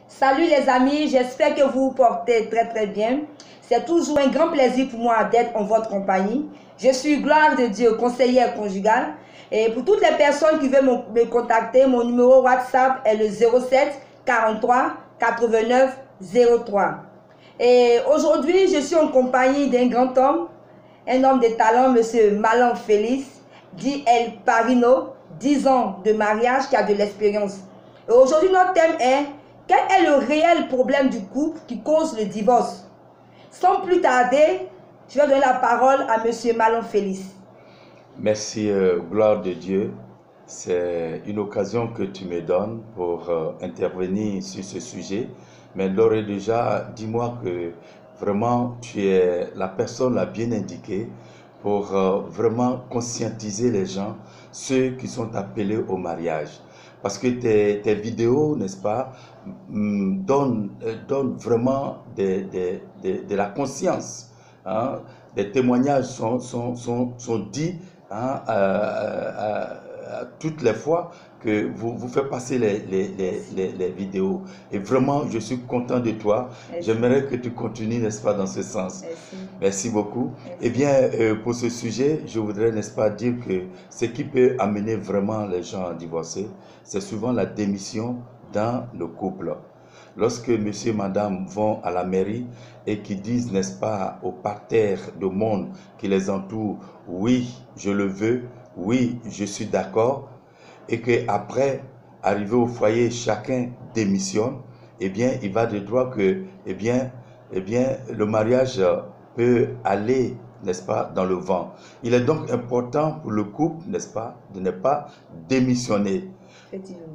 Salut les amis, j'espère que vous vous portez très bien. C'est toujours un grand plaisir pour moi d'être en votre compagnie. Je suis Gloire de Dieu, conseillère conjugale. Et pour toutes les personnes qui veulent me contacter, mon numéro WhatsApp est le 07 43 89 03. Et aujourd'hui, je suis en compagnie d'un grand homme, un homme de talent, M. Malan Félix, dit El Parino, 10 ans de mariage, qui a de l'expérience. Et aujourd'hui, notre thème est: quel est le réel problème du couple qui cause le divorce? Sans plus tarder, je vais donner la parole à M. Malan Félix. Merci, gloire de Dieu. C'est une occasion que tu me donnes pour intervenir sur ce sujet. Mais d'ores et déjà, dis-moi que vraiment tu es la personne la bien indiquée pour vraiment conscientiser les gens, ceux qui sont appelés au mariage. Parce que tes vidéos, n'est-ce pas, donnent vraiment de la conscience. Hein. Les témoignages sont dits, hein, toutes les fois que vous faites passer les vidéos. Et vraiment, je suis content de toi. J'aimerais que tu continues, n'est-ce pas, dans ce sens. Merci beaucoup. Merci. Eh bien, pour ce sujet, je voudrais, n'est-ce pas, dire que ce qui peut amener vraiment les gens à divorcer, c'est souvent la démission dans le couple. Lorsque monsieur et madame vont à la mairie et qui disent, n'est-ce pas, au parterre de monde qui les entoure, oui, je le veux, oui, je suis d'accord, et qu'après, arrivé au foyer, chacun démissionne, eh bien, il va de droit que, eh bien, le mariage peut aller, n'est-ce pas, dans le vent. Il est donc important pour le couple, n'est-ce pas, de ne pas démissionner.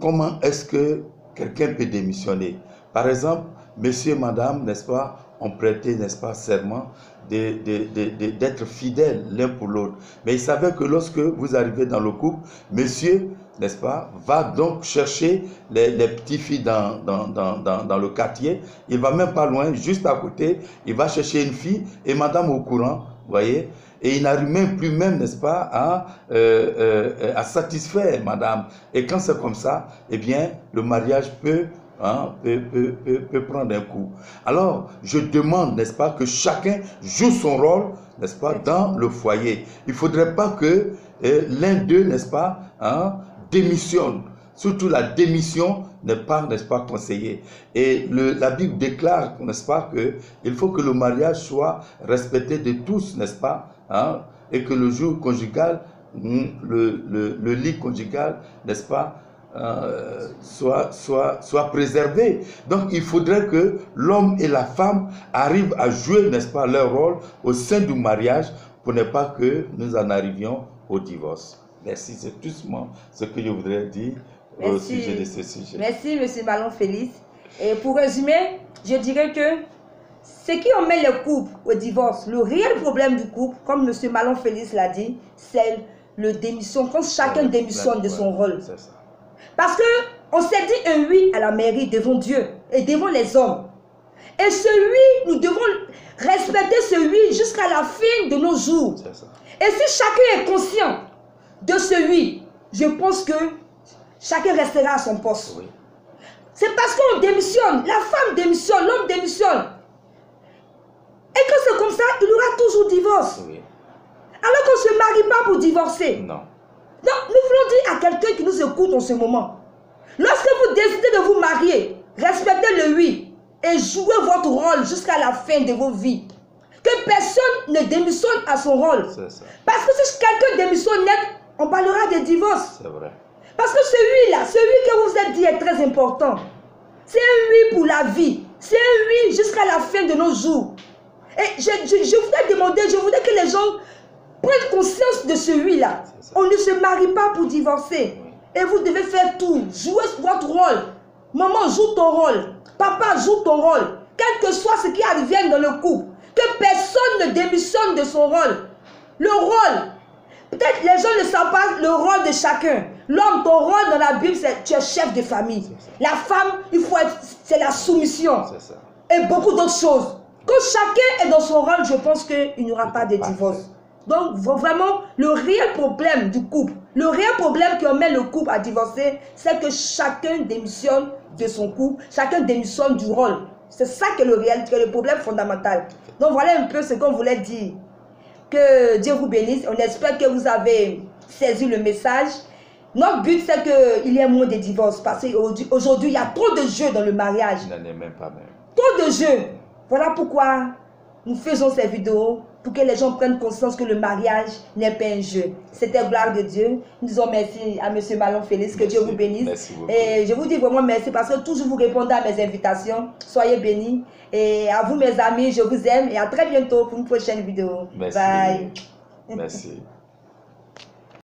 Comment est-ce que quelqu'un peut démissionner? Par exemple, monsieur et madame, n'est-ce pas, ont prêté, n'est-ce pas, serment d'être fidèles l'un pour l'autre. Mais il savait que lorsque vous arrivez dans le couple, monsieur, n'est-ce pas, va donc chercher les petites filles dans le quartier. Il va même pas loin, juste à côté, il va chercher une fille et madame au courant, vous voyez. Et il n'arrive même plus, n'est-ce pas, à satisfaire madame. Et quand c'est comme ça, eh bien, le mariage peut prendre un coup. Alors, je demande, n'est-ce pas, que chacun joue son rôle, n'est-ce pas, dans le foyer. Il ne faudrait pas que l'un d'eux, n'est-ce pas, démissionne. Surtout la démission n'est pas, n'est-ce pas, conseillée. Et la Bible déclare, n'est-ce pas, qu'il faut que le mariage soit respecté de tous, n'est-ce pas, et que le jour conjugal, le lit conjugal, n'est-ce pas, soit préservé. Donc il faudrait que l'homme et la femme arrivent à jouer, n'est-ce pas, leur rôle au sein du mariage pour ne pas que nous en arrivions au divorce. Merci, c'est tout ce que je voudrais dire au sujet de ce sujet. Merci, M. Malan Félix. Et pour résumer, je dirais que ce qui emmène le couple au divorce, le réel problème du couple, comme M. Malan Félix l'a dit, c'est le démission, quand chacun démissionne de son rôle. C'est ça. Parce qu'on s'est dit un oui à la mairie devant Dieu et devant les hommes. Et ce oui, nous devons respecter ce oui jusqu'à la fin de nos jours. Et si chacun est conscient de ce oui, je pense que chacun restera à son poste. Oui. C'est parce qu'on démissionne, la femme démissionne, l'homme démissionne. Et quand c'est comme ça, il y aura toujours divorce. Oui. Alors qu'on ne se marie pas pour divorcer. Non. Donc, nous voulons dire à quelqu'un qui nous écoute en ce moment, lorsque vous décidez de vous marier, respectez le oui et jouez votre rôle jusqu'à la fin de vos vies. Que personne ne démissionne à son rôle. Parce que si quelqu'un démissionne net, on parlera de divorce. C'est vrai. Parce que celui-là, celui que vous êtes dit est très important. C'est un oui pour la vie. C'est un oui jusqu'à la fin de nos jours. Et je voudrais demander, je voudrais que les gens prennent conscience de celui-là. On ne se marie pas pour divorcer. Et vous devez faire tout. Jouez votre rôle. Maman, joue ton rôle. Papa, joue ton rôle. Quel que soit ce qui advienne dans le couple. Que personne ne démissionne de son rôle. Le rôle. Peut-être les gens ne savent pas le rôle de chacun. L'homme, ton rôle dans la Bible, c'est tu es chef de famille. La femme, c'est la soumission. Et beaucoup d'autres choses. Quand chacun est dans son rôle, je pense qu'il n'y aura pas de divorce. Donc vraiment, le réel problème du couple, le réel problème qui emmène le couple à divorcer, c'est que chacun démissionne de son couple, chacun démissionne du rôle. C'est ça qui est le problème fondamental. Donc voilà un peu ce qu'on voulait dire. Que Dieu vous bénisse. On espère que vous avez saisi le message. Notre but, c'est qu'il y ait moins de divorces. Parce qu'aujourd'hui, il y a trop de jeux dans le mariage. Il n'en est même pas même. Trop de jeux. Voilà pourquoi nous faisons ces vidéos. Pour que les gens prennent conscience que le mariage n'est pas un jeu. C'était gloire de Dieu. Nous disons merci à M. Malon Félix. Que Dieu vous bénisse. Merci beaucoup. Et je vous dis vraiment merci parce que toujours vous répondez à mes invitations. Soyez bénis. Et à vous mes amis, je vous aime. Et à très bientôt pour une prochaine vidéo. Merci. Bye. Merci.